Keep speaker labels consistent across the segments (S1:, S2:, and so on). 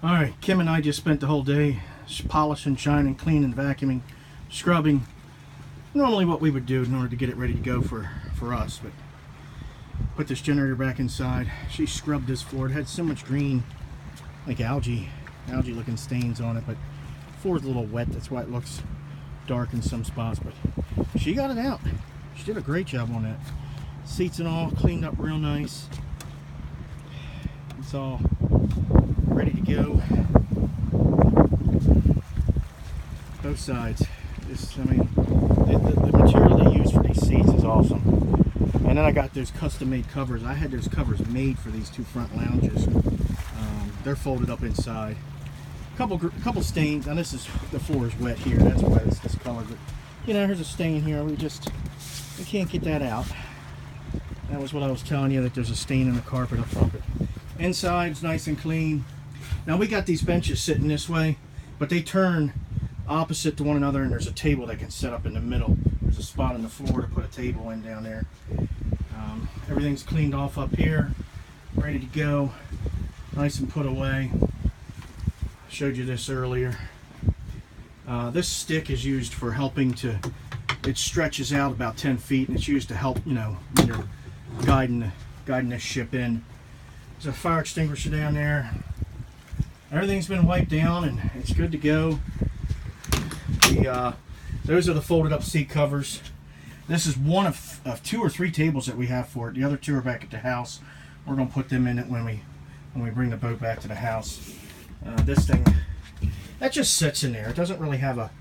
S1: Alright, Kim and I just spent the whole day polishing, shining, cleaning, vacuuming, scrubbing. Normally what we would do in order to get it ready to go for us, but put this generator back inside. She scrubbed this floor. It had so much green, like algae looking stains on it, but the floor's a little wet. That's why it looks dark in some spots, but she got it out. She did a great job on that. Seats and all cleaned up real nice. It's all ready to go. Both sides. The material they use for these seats is awesome. And then I got those custom-made covers. I had those covers made for these two front lounges. They're folded up inside. Couple stains. Now the floor is wet here. That's why it's discolored. But you know, here's a stain here. We can't get that out. That was what I was telling you, that there's a stain in the carpet up front. But inside's nice and clean. Now we got these benches sitting this way, but they turn opposite to one another, and there's a table that can set up in the middle. There's a spot on the floor to put a table in down there. Everything's cleaned off up here, ready to go, nice and put away. I showed you this earlier. This stick is used for helping to, it stretches out about 10 feet, and it's used to help, you know, when you're guiding this ship in. There's a fire extinguisher down there. Everything's been wiped down and it's good to go. Those are the folded up seat covers. This is one of 2 or 3 tables that we have for it. The other 2 are back at the house. We're going to put them in it when we bring the boat back to the house. This thing, that just sits in there. It doesn't really have a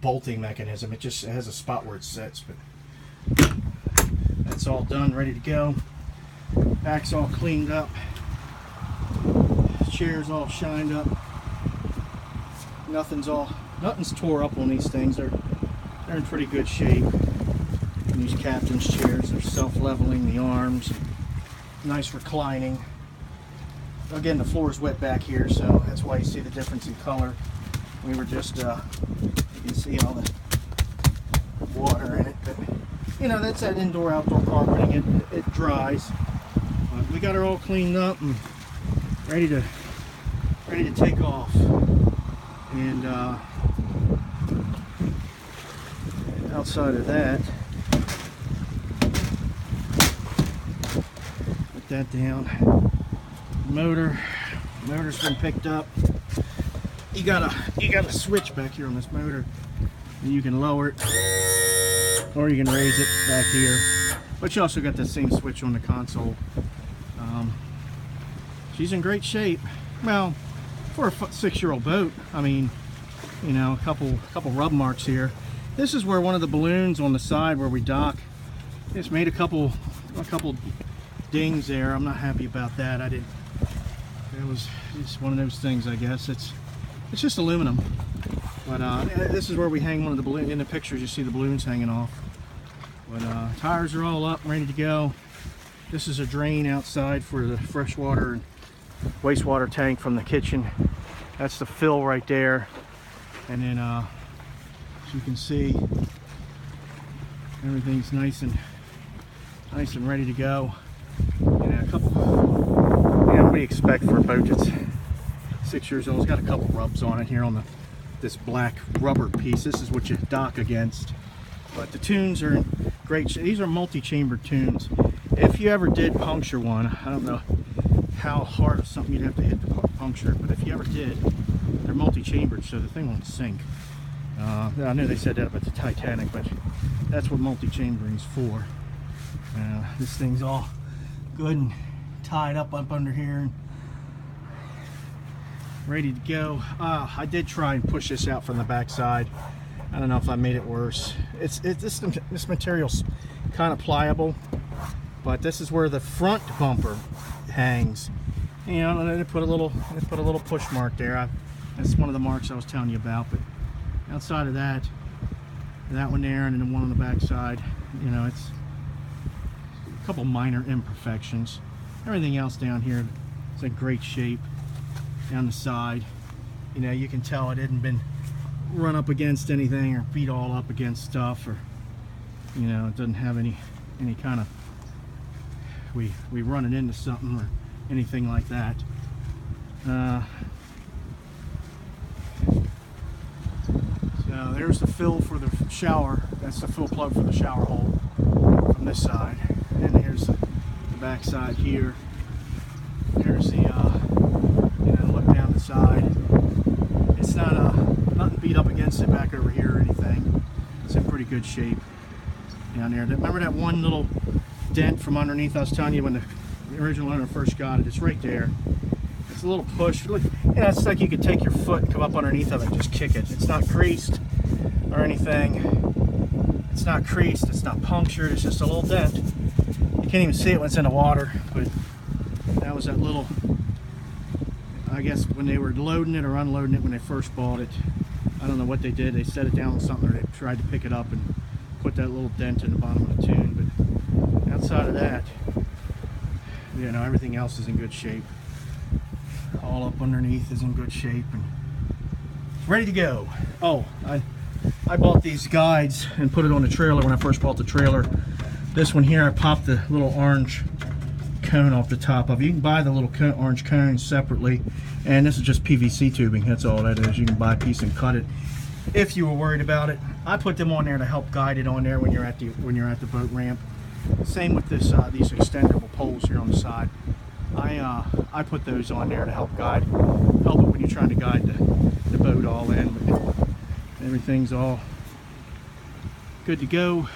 S1: bolting mechanism. It has a spot where it sits. But that's all done, ready to go. Back's all cleaned up. Chairs all shined up. Nothing's tore up on these things. They're in pretty good shape. And these captain's chairs, they're self-leveling, the arms, nice reclining. Again, the floor is wet back here, so that's why you see the difference in color. We were just, you can see all the water in it, but you know, that's that indoor-outdoor carpeting. It dries. But we got her all cleaned up and ready to take off. And outside of that, put that down. Motor's been picked up. You got a switch back here on this motor, and you can lower it or you can raise it back here. But you also got the same switch on the console. She's in great shape. Well, for a 6-year-old boat, I mean, you know, a couple rub marks here. This is where one of the balloons on the side where we dock, it's made a couple dings there. I'm not happy about that. It's one of those things, I guess. It's just aluminum. But this is where we hang one of the balloons. In the pictures, you see the balloons hanging off. But tires are all up, ready to go. This is a drain outside for the freshwater and wastewater tank from the kitchen. That's the fill right there. And then as you can see, everything's nice and ready to go. And what do you expect for a boat that's 6 years old? It's got a couple rubs on it here on this black rubber piece. This is what you dock against. But the tunes are in great shape. These are multi-chambered tunes. If you ever did puncture one, I don't know how hard of something you'd have to hit to puncture it, but if you ever did, they're multi-chambered, so the thing won't sink. I know they said that about the Titanic, but that's what multi-chambering's for. This thing's all good and tied up under here and ready to go. I did try and push this out from the back side. I don't know if I made it worse. This material's kind of pliable, but this is where the front bumper hangs. You know, and they put a little push mark there. That's one of the marks I was telling you about. But outside of that one there, and then one on the back side, you know, it's a couple minor imperfections. Everything else down here is in great shape. Down the side, you know, you can tell it hadn't been run up against anything or beat all up against stuff, or you know, it doesn't have any kind of we run it into something or anything like that. There's the fill for the shower. That's the fill plug for the shower hole from this side. And here's the back side here. There's the, look down the side. It's not nothing beat up against it back over here or anything. It's in pretty good shape down there. Remember that one little dent from underneath I was telling you when the original owner first got it? It's right there. It's a little push. Look, it's like you could take your foot and come up underneath of it and just kick it. It's not creased or anything. It's not creased. It's not punctured. It's just a little dent. You can't even see it when it's in the water, but that was that little, I guess when they were loading it or unloading it when they first bought it. I don't know what they did. They set it down with something, or they tried to pick it up and put that little dent in the bottom of the tune. But outside of that, everything else is in good shape. All up underneath is in good shape and ready to go. Oh, I bought these guides and put it on the trailer when I first bought the trailer. This one here, I popped the little orange cone off the top of it. You can buy the little orange cones separately, and this is just PVC tubing. That's all that is. You can buy a piece and cut it if you were worried about it. I put them on there to help guide it on there when you're at the boat ramp. Same with this these extendable poles here on the side. I put those on there to help it when you're trying to guide the boat all in. But everything's all good to go.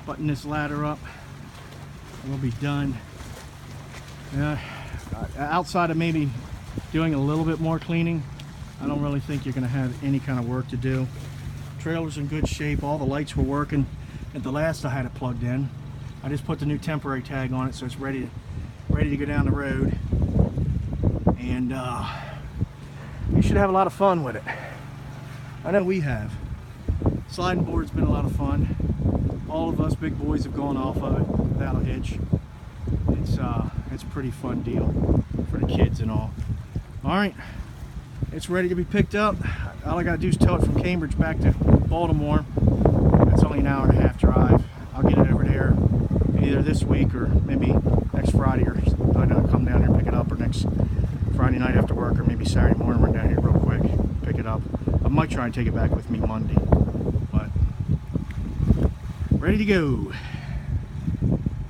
S1: Button this ladder up. We'll be done. Outside of maybe doing a little bit more cleaning, I don't really think you're going to have any kind of work to do. Trailer's in good shape. All the lights were working at the last I had it plugged in. I just put the new temporary tag on it, so it's ready to go down the road. And you should have a lot of fun with it. I know we have. Sliding board's been a lot of fun. All of us big boys have gone off of it without a hitch. It's a pretty fun deal for the kids and all. Alright, it's ready to be picked up. All I gotta do is tow it from Cambridge back to Baltimore. It's only an hour and a half drive. I'll get it over there either this week or maybe next Friday, or I'll come down here and pick it up, or next Friday night after work, or maybe Saturday morning run down here real quick, pick it up. I might try and take it back with me Monday, but ready to go.